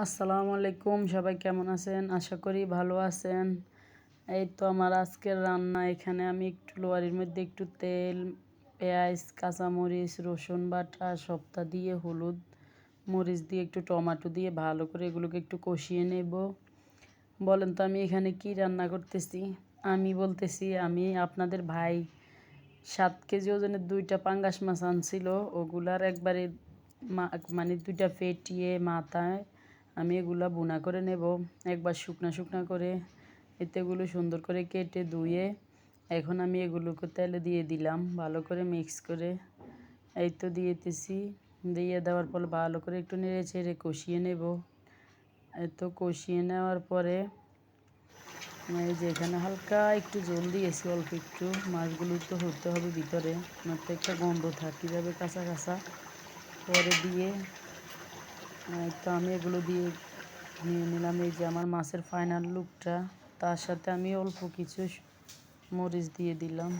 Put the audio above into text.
আসসালামু আলাইকুম, সবাই কেমন আছেন? আশা করি ভালো আছেন। এই তো আমার আজকের রান্না। এখানে আমি একটু লোয়ারির মধ্যে একটু তেল, পেঁয়াজ, কাঁচামরিচ, রসুন বাটা সবটা দিয়ে হলুদ মরিচ দিয়ে একটু টমেটো দিয়ে ভালো করে এগুলোকে একটু কষিয়ে নেব। বলেন তো আমি এখানে কি রান্না করতেছি? আমি বলতেছি আমি আপনাদের ভাই 7 কেজি ওজনের 2টা পাঙ্গাস মাছ আনছিল। ওগুলার একবারে মানে 2টা ফেটিয়ে মাথায় আমি এগুলা ভুনা করে নেব। একবার শুকনা শুকনা করে এতে এগুলো সুন্দর করে কেটে ধুয়ে এখন আমি এগুলোকে তেলে দিয়ে দিলাম ভালো করে মিক্স করে। এই তো দিয়েতেছি। দিয়ে দেওয়ার পর ভালো করে একটু নেড়ে ছেড়ে কষিয়ে নেব। এই তো কষিয়ে নেওয়ার পরে এই যে এখানে হালকা একটু জল দিয়েছি, অল্প একটু। মাছগুলো তো হতে হবে ভিতরে, নয়তো একটা গন্ধ থাকি যাবে কাঁচা কাঁচা। পরে দিয়ে তো আমি এগুলো দিয়ে নিয়ে নিলাম। এই যে আমার মাছের ফাইনাল লুকটা। তার সাথে আমি অল্প কিছু মরিচ দিয়ে দিলাম।